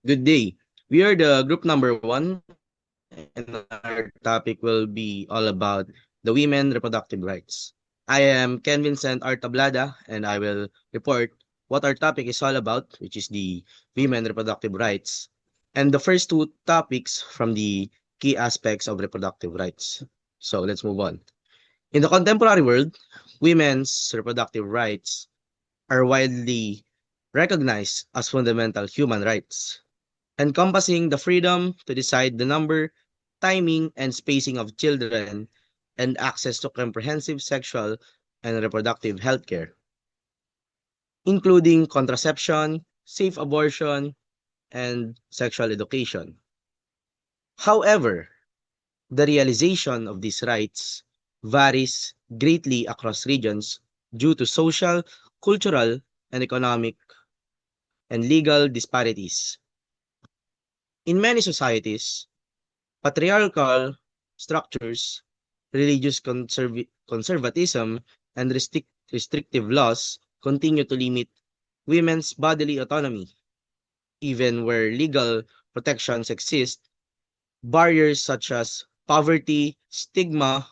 Good day. We are the group number one, and our topic will be all about the women reproductive rights. I am Ken Vincent R. Tablada, and I will report what our topic is all about, which is the women reproductive rights, and the first two topics from the key aspects of reproductive rights. So let's move on. In the contemporary world, women's reproductive rights are widely recognized as fundamental human rights encompassing the freedom to decide the number, timing, and spacing of children, and access to comprehensive sexual and reproductive health care, including contraception, safe abortion, and sexual education. However, the realization of these rights varies greatly across regions due to social, cultural, and economic and legal disparities. In many societies, patriarchal structures, religious conservatism, and restrictive laws continue to limit women's bodily autonomy. Even where legal protections exist, barriers such as poverty, stigma,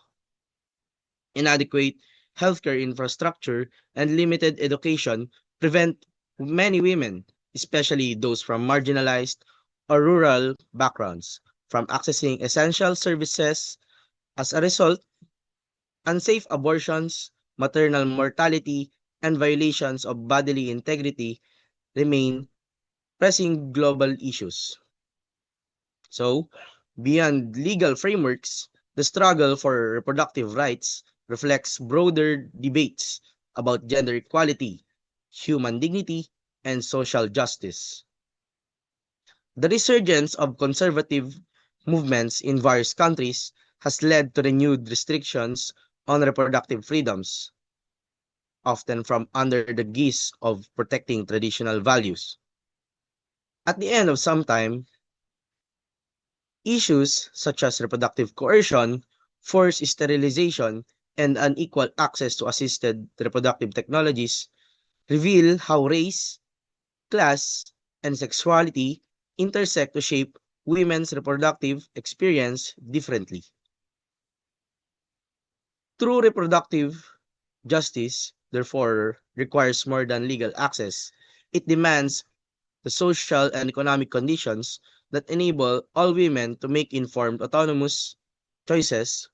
inadequate healthcare infrastructure, and limited education prevent many women, especially those from marginalized or rural backgrounds, from accessing essential services. As a result, unsafe abortions, maternal mortality, and violations of bodily integrity remain pressing global issues. So, beyond legal frameworks, the struggle for reproductive rights reflects broader debates about gender equality, human dignity, and social justice. The resurgence of conservative movements in various countries has led to renewed restrictions on reproductive freedoms, often from under the guise of protecting traditional values. At the end of some time, issues such as reproductive coercion, forced sterilization, and unequal access to assisted reproductive technologies reveal how race, class, and sexuality intersect to shape women's reproductive experience differently. True reproductive justice, therefore, requires more than legal access. It demands the social and economic conditions that enable all women to make informed, autonomous choices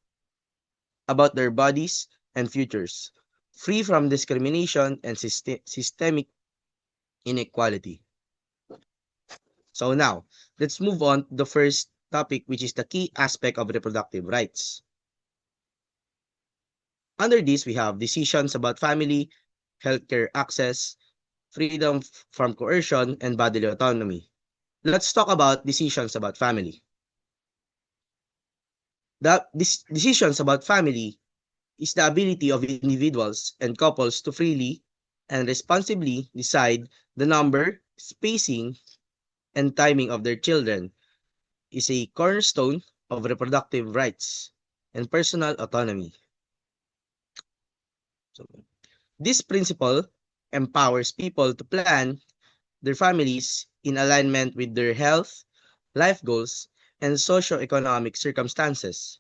about their bodies and futures, free from discrimination and systemic inequality. So now, let's move on to the first topic, which is the key aspect of reproductive rights. Under this, we have decisions about family, healthcare access, freedom from coercion, and bodily autonomy. Let's talk about decisions about family. Decisions about family is the ability of individuals and couples to freely and responsibly decide the number, spacing, and timing of their children is a cornerstone of reproductive rights and personal autonomy. So, this principle empowers people to plan their families in alignment with their health, life goals, and socio-economic circumstances.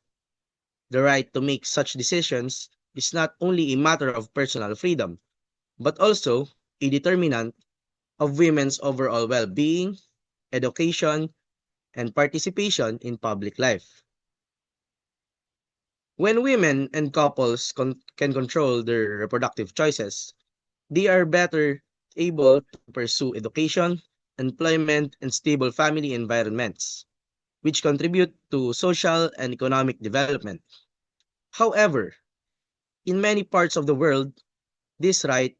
The right to make such decisions is not only a matter of personal freedom, but also a determinant of women's overall well-being, education, and participation in public life. When women and couples can control their reproductive choices, they are better able to pursue education, employment, and stable family environments, which contribute to social and economic development. However, in many parts of the world, this right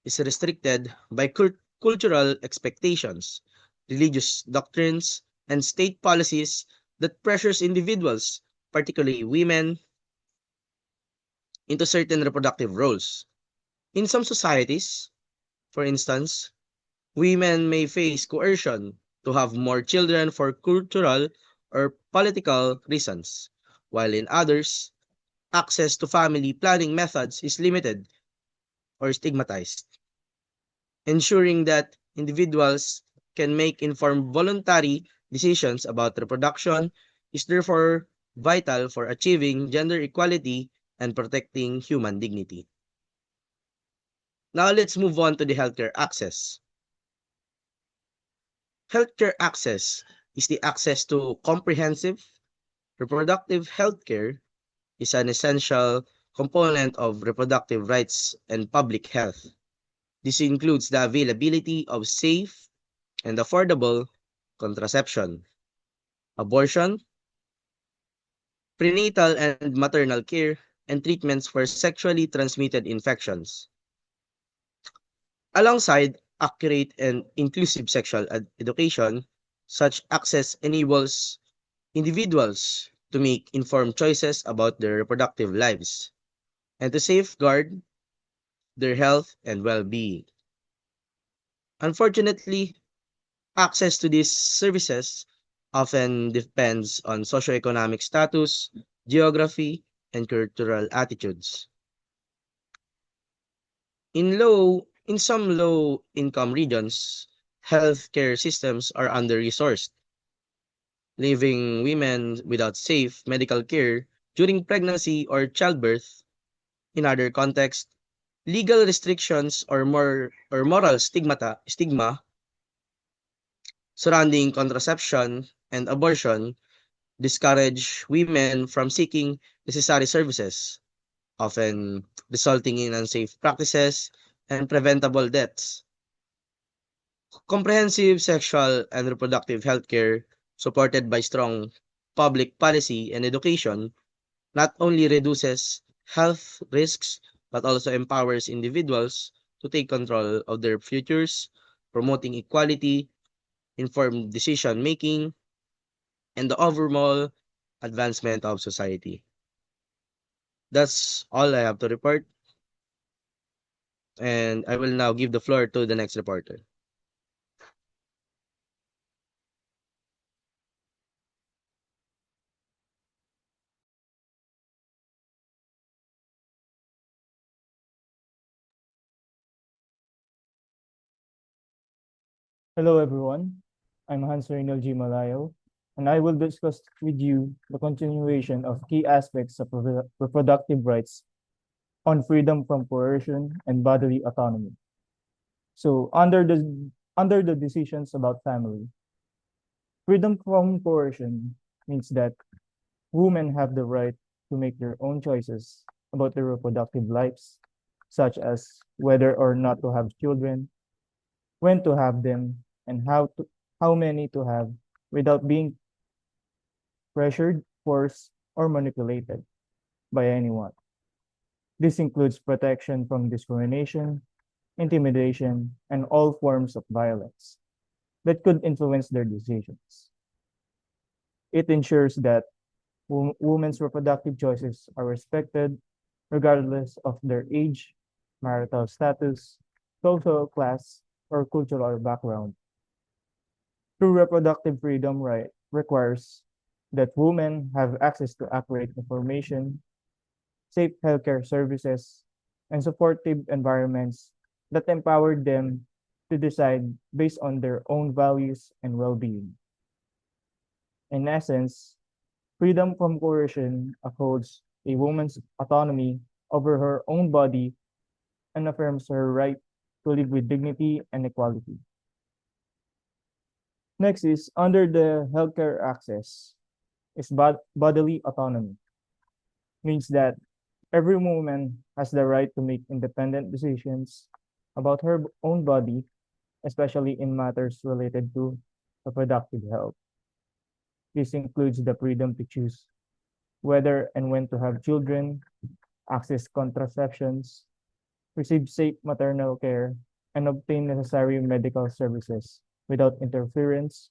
is restricted by cultural expectations, religious doctrines, and state policies that pressures individuals, particularly women, into certain reproductive roles. In some societies, for instance, women may face coercion to have more children for cultural or political reasons, while in others, access to family planning methods is limited or stigmatized, ensuring that individuals can make informed voluntary decisions about reproduction is therefore vital for achieving gender equality and protecting human dignity. Now let's move on to the healthcare access. Healthcare access is the access to comprehensive reproductive healthcare is an essential component of reproductive rights and public health. This includes the availability of safe and affordable contraception, abortion, prenatal and maternal care, and treatments for sexually transmitted infections. Alongside accurate and inclusive sexual education, such access enables individuals to make informed choices about their reproductive lives and to safeguard their health and well-being. Unfortunately, access to these services often depends on socioeconomic status, geography, and cultural attitudes. In some low-income regions, healthcare systems are under-resourced, leaving women without safe medical care during pregnancy or childbirth. In other contexts, legal restrictions or moral stigma surrounding contraception and abortion discourage women from seeking necessary services, often resulting in unsafe practices and preventable deaths. Comprehensive sexual and reproductive health care, supported by strong public policy and education, not only reduces health risks but also empowers individuals to take control of their futures, promoting equality, informed decision making, and the overall advancement of society. That's all I have to report, and I will now give the floor to the next reporter. Hello, everyone. I'm Hans Reynel G. Malayo, and I will discuss with you the continuation of key aspects of reproductive rights on freedom from coercion and bodily autonomy. So, under the decisions about family, freedom from coercion means that women have the right to make their own choices about their reproductive lives, such as whether or not to have children, when to have them, and how many to have without being pressured, forced, or manipulated by anyone. This includes protection from discrimination, intimidation, and all forms of violence that could influence their decisions. It ensures that women's reproductive choices are respected regardless of their age, marital status, social class, or cultural background. True reproductive freedom right requires that women have access to accurate information, safe healthcare services, and supportive environments that empower them to decide based on their own values and well-being. In essence, freedom from coercion upholds a woman's autonomy over her own body and affirms her right to live with dignity and equality. Next is under the healthcare access is bodily autonomy. Means that every woman has the right to make independent decisions about her own body, especially in matters related to reproductive health. This includes the freedom to choose whether and when to have children, access contraceptions, receive safe maternal care, and obtain necessary medical services without interference,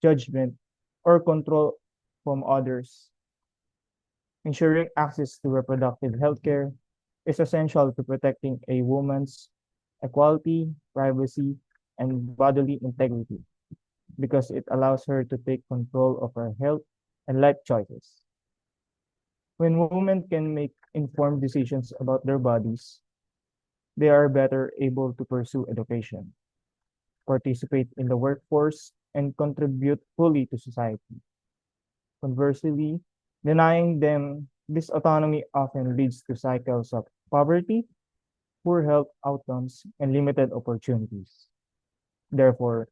judgment, or control from others. Ensuring access to reproductive health care is essential to protecting a woman's equality, privacy, and bodily integrity because it allows her to take control of her health and life choices. When women can make informed decisions about their bodies, they are better able to pursue education, participate in the workforce, and contribute fully to society. Conversely, denying them this autonomy often leads to cycles of poverty, poor health outcomes, and limited opportunities. Therefore,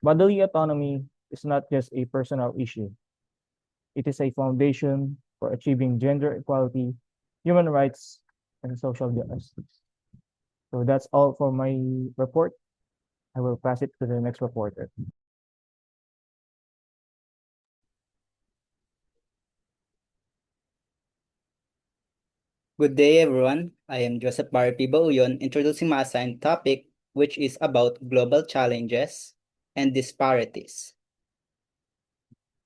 bodily autonomy is not just a personal issue, it is a foundation for achieving gender equality, human rights, and social justice. So that's all for my report. I will pass it to the next reporter. Good day, everyone. I am Joseph Barpi Bauyon, introducing my assigned topic, which is about global challenges and disparities.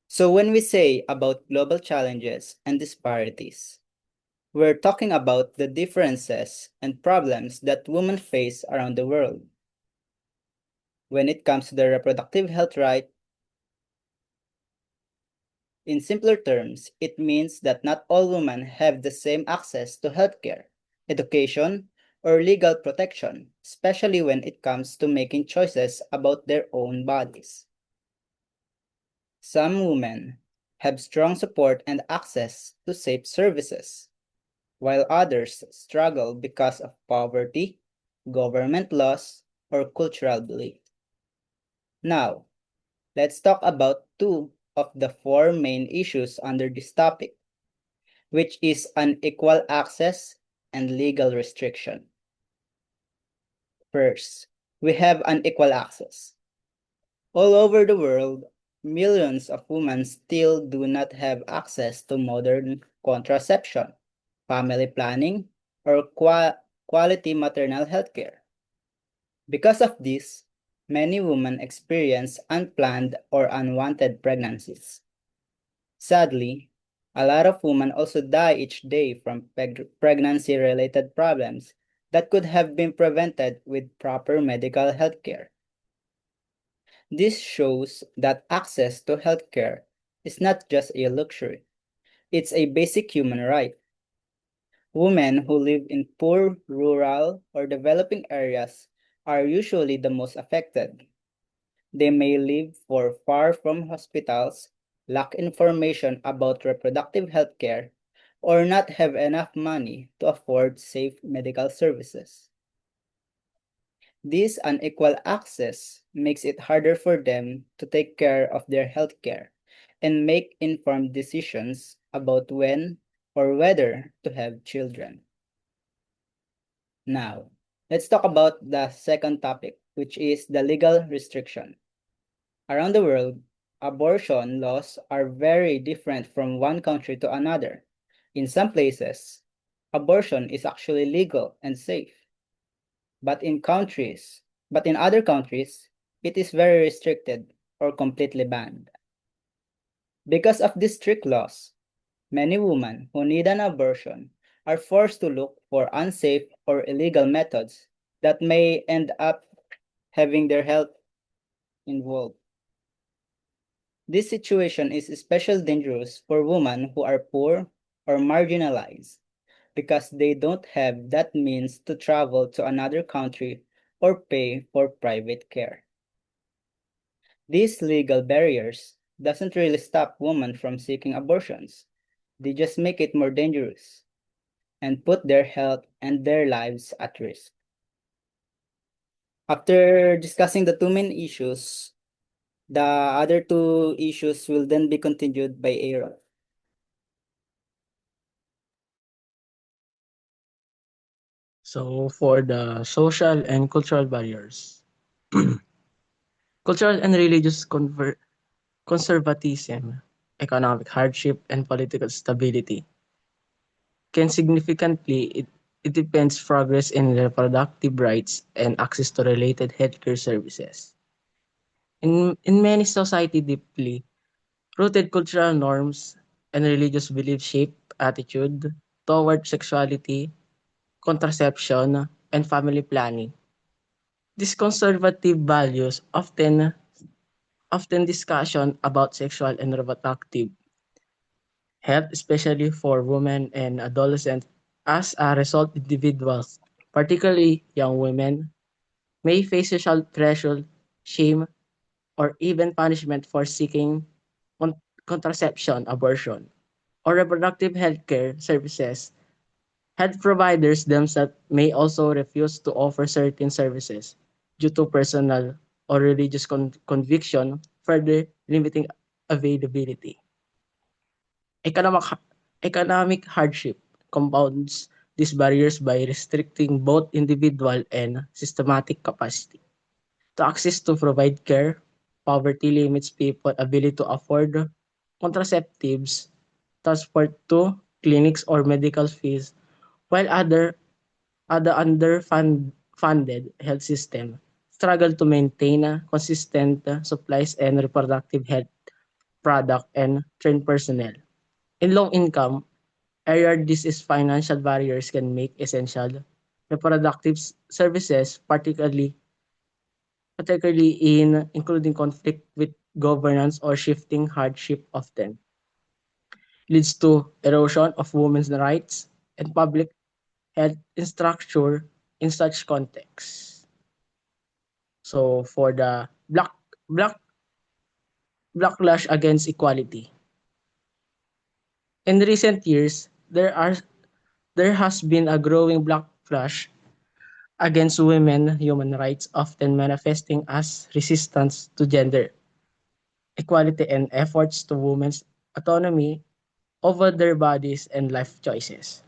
So when we say about global challenges and disparities, we're talking about the differences and problems that women face around the world. When it comes to the reproductive health right, in simpler terms, it means that not all women have the same access to healthcare, education, or legal protection, especially when it comes to making choices about their own bodies. Some women have strong support and access to safe services, while others struggle because of poverty, government laws, or cultural belief. Now, let's talk about two of the four main issues under this topic, which is unequal access and legal restriction. First, we have unequal access. All over the world, millions of women still do not have access to modern contraception, family planning, or quality maternal health care. Because of this, many women experience unplanned or unwanted pregnancies. Sadly, a lot of women also die each day from pregnancy-related problems that could have been prevented with proper medical health care. This shows that access to healthcare is not just a luxury, it's a basic human right. Women who live in poor, rural, or developing areas are usually the most affected. They may live far from hospitals, lack information about reproductive health care, or not have enough money to afford safe medical services. This unequal access makes it harder for them to take care of their health care and make informed decisions about when or whether to have children. Now, let's talk about the second topic, which is the legal restriction. Around the world, abortion laws are very different from one country to another. In some places, abortion is actually legal and safe. But in other countries, it is very restricted or completely banned. Because of these strict laws, many women who need an abortion are forced to look for unsafe or illegal methods that may end up having their health involved. This situation is especially dangerous for women who are poor or marginalized because they don't have that means to travel to another country or pay for private care. These legal barriers doesn't really stop women from seeking abortions. They just make it more dangerous and put their health and their lives at risk. After discussing the two main issues, the other two issues will then be continued by Aaron. So for the social and cultural barriers, cultural and religious conservatism, economic hardship, and political stability can significantly it depends progress in reproductive rights and access to related healthcare services. In many society deeply rooted cultural norms and religious beliefs shape attitude toward sexuality, contraception, and family planning. These conservative values often discussion about sexual and reproductive health, especially for women and adolescents. As a result, individuals, particularly young women, may face social pressure, shame, or even punishment for seeking contraception, abortion, or reproductive health care services. Health providers themselves may also refuse to offer certain services due to personal or religious conviction, further limiting availability. Economic, economic hardship compounds these barriers by restricting both individual and systematic capacity to access to provide care. Poverty limits people's ability to afford contraceptives, transport to clinics or medical fees, while other underfunded health system struggle to maintain consistent supplies and reproductive health product and trained personnel. In low income area, these financial barriers can make essential reproductive services, particularly in including conflict with governance or shifting hardship often leads to erosion of women's rights and public health structure in such contexts. So for the black backlash against equality. In recent years, there has been a growing backlash against women human rights, often manifesting as resistance to gender equality and efforts to women's autonomy over their bodies and life choices.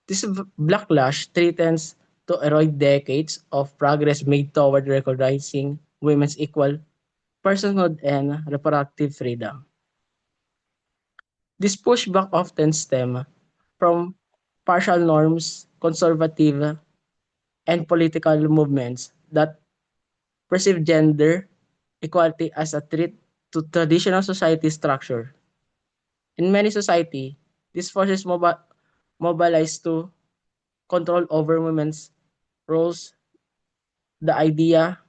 This backlash threatens to erode decades of progress made toward recognizing women's equal personhood and reproductive freedom. This pushback often stems from partial norms, conservative, and political movements that perceive gender equality as a threat to traditional society structure. In many society, these forces mobilize to control over women's roles, the idea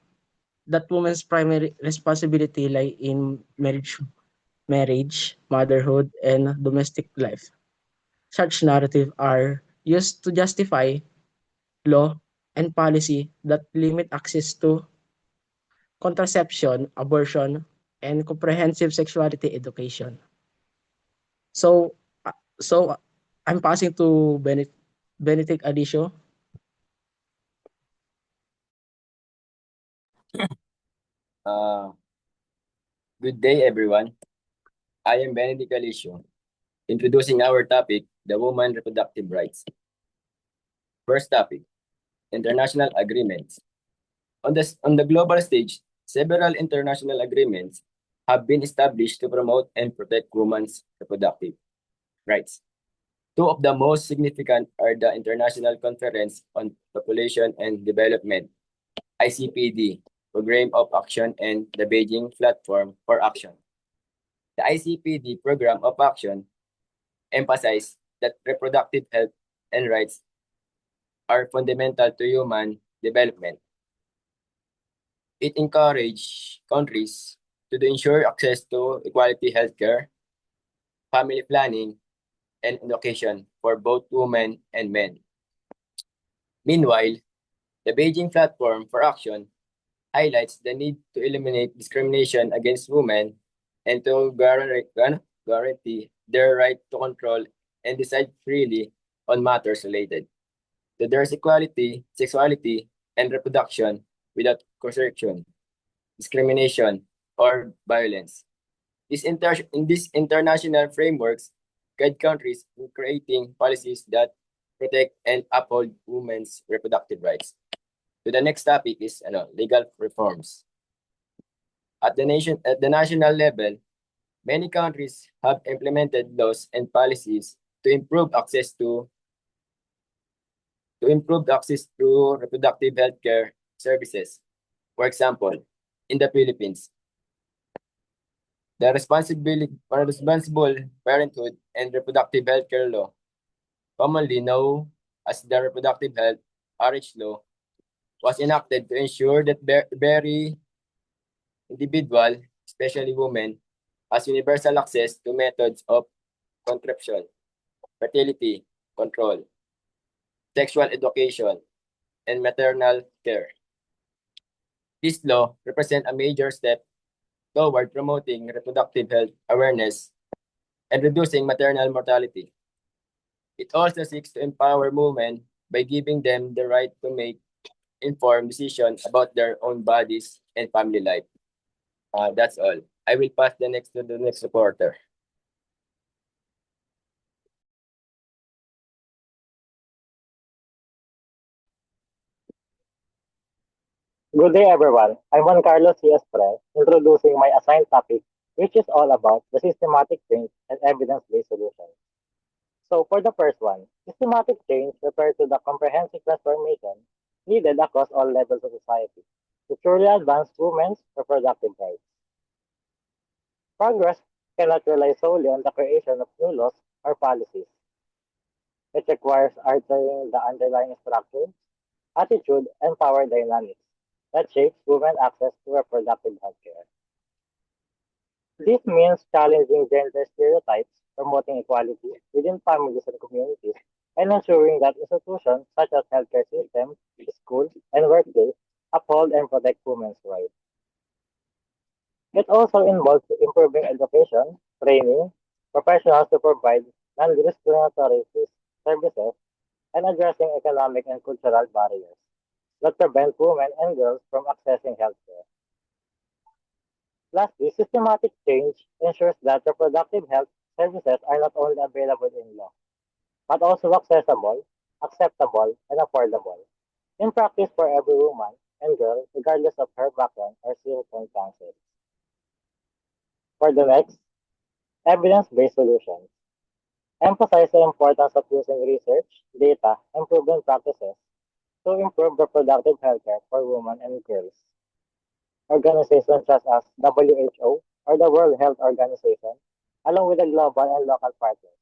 that women's primary responsibility lie in marriage, motherhood, and domestic life. Such narratives are used to justify law and policy that limit access to contraception, abortion, and comprehensive sexuality education. So, so I'm passing to Benedict Adisio. Uh, Good day, everyone. I am Benedict Alicio, introducing our topic, the woman reproductive rights. First topic, international agreements. On the global stage, several international agreements have been established to promote and protect women's reproductive rights. Two of the most significant are the International Conference on Population and Development, ICPD, Program of Action, and the Beijing Platform for Action. The ICPD Program of Action emphasizes that reproductive health and rights are fundamental to human development. It encourages countries to ensure access to equality healthcare, family planning, and education for both women and men. Meanwhile, the Beijing Platform for Action highlights the need to eliminate discrimination against women and to guarantee their right to control and decide freely on matters related to their equality, sexuality, and reproduction without coercion, discrimination, or violence. In these international frameworks guide countries in creating policies that protect and uphold women's reproductive rights. So the next topic is legal reforms. At the national level, many countries have implemented laws and policies to improve access to reproductive healthcare services. For example, in the Philippines, the Responsible Parenthood and Reproductive Healthcare Law, commonly known as the Reproductive Health RH Law, was enacted to ensure that every individual, especially women, has universal access to methods of contraception, fertility control, sexual education, and maternal care. This law represents a major step toward promoting reproductive health awareness and reducing maternal mortality. It also seeks to empower women by giving them the right to make informed decisions about their own bodies and family life. That's all. I will pass the next to the next reporter. Good day, everyone. I'm Juan Carlos C. Esprel, introducing my assigned topic, which is all about the systematic change and evidence-based solutions. So, for the first one, systematic change refers to the comprehensive transformation needed across all levels of society to truly advance women's reproductive rights. Progress cannot rely solely on the creation of new laws or policies. It requires altering the underlying structure, attitude, and power dynamics that shapes women's access to reproductive health care. This means challenging gender stereotypes, promoting equality within families and communities, and ensuring that institutions such as healthcare systems, schools, and workplaces uphold and protect women's rights. It also involves improving education, training, professionals to provide non-discriminatory services, and addressing economic and cultural barriers that prevent women and girls from accessing healthcare. Lastly, systematic change ensures that reproductive health services are not only available in law, but also accessible, acceptable, and affordable in practice for every woman and girl, regardless of her background or circumstances. For the next, evidence-based solutions. Emphasize the importance of using research, data, and proven practices to improve reproductive health care for women and girls. Organizations such as WHO or the World Health Organization, along with the global and local partners,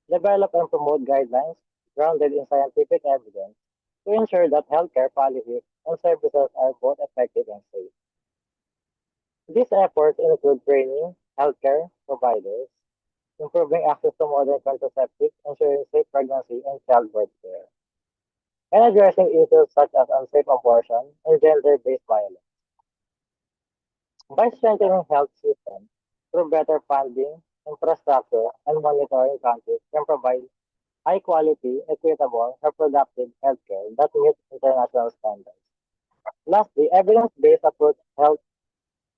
develop and promote guidelines grounded in scientific evidence to ensure that healthcare policies and services are both effective and safe. These efforts include training healthcare providers, improving access to modern contraceptives, ensuring safe pregnancy and childbirth care, and addressing issues such as unsafe abortion and gender-based violence. By strengthening health systems through better funding, infrastructure, and monitoring, countries can provide high quality, equitable, reproductive health care that meets international standards. Lastly, evidence-based approach helps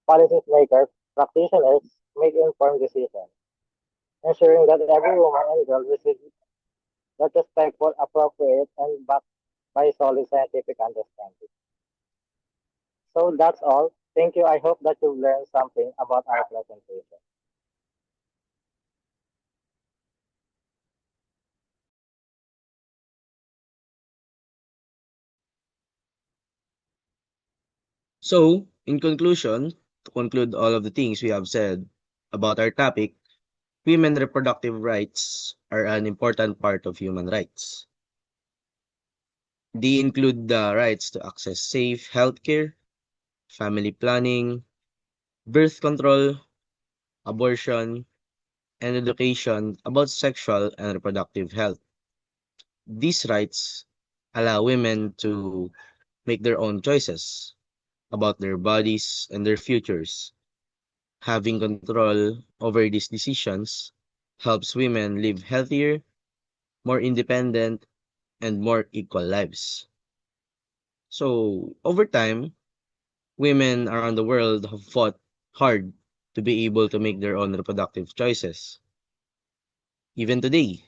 policymakers, practitioners make informed decisions, ensuring that every woman and girl receives that respectful, appropriate, and backed by solid scientific understanding. So that's all. Thank you. I hope that you've learned something about our presentation. So, in conclusion, to conclude all of the things we have said about our topic, women reproductive rights are an important part of human rights. They include the rights to access safe healthcare, family planning, birth control, abortion, and education about sexual and reproductive health. These rights allow women to make their own choices about their bodies and their futures. Having control over these decisions helps women live healthier, more independent, and more equal lives. So, over time, women around the world have fought hard to be able to make their own reproductive choices. Even today,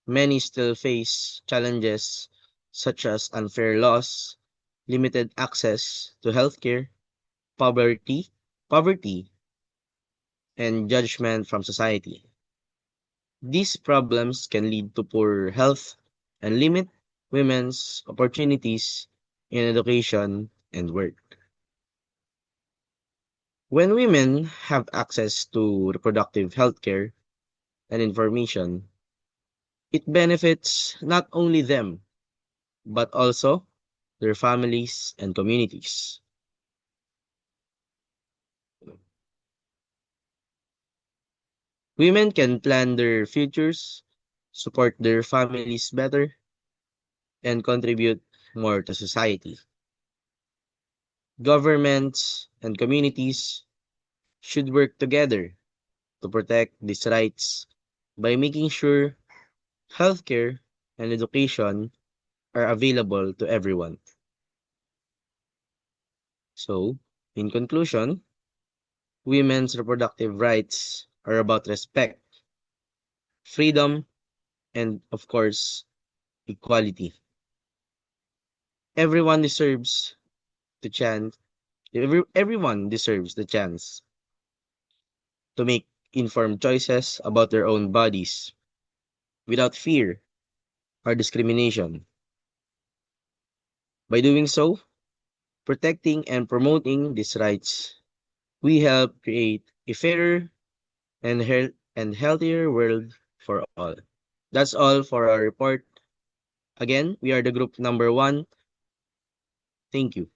many still face challenges such as unfair laws, limited access to healthcare, poverty, poverty, and judgment from society. These problems can lead to poor health and limit women's opportunities in education and work. When women have access to reproductive healthcare and information, it benefits not only them, but also their families and communities. Women can plan their futures, support their families better, and contribute more to society. Governments and communities should work together to protect these rights by making sure healthcare and education are available to everyone. So, in conclusion, women's reproductive rights are about respect, freedom, and of course, equality. Everyone deserves the chance. Everyone deserves the chance to make informed choices about their own bodies without fear or discrimination. By doing so, protecting and promoting these rights, we help create a fairer and healthier world for all. That's all for our report. Again, we are the group number 1. Thank you.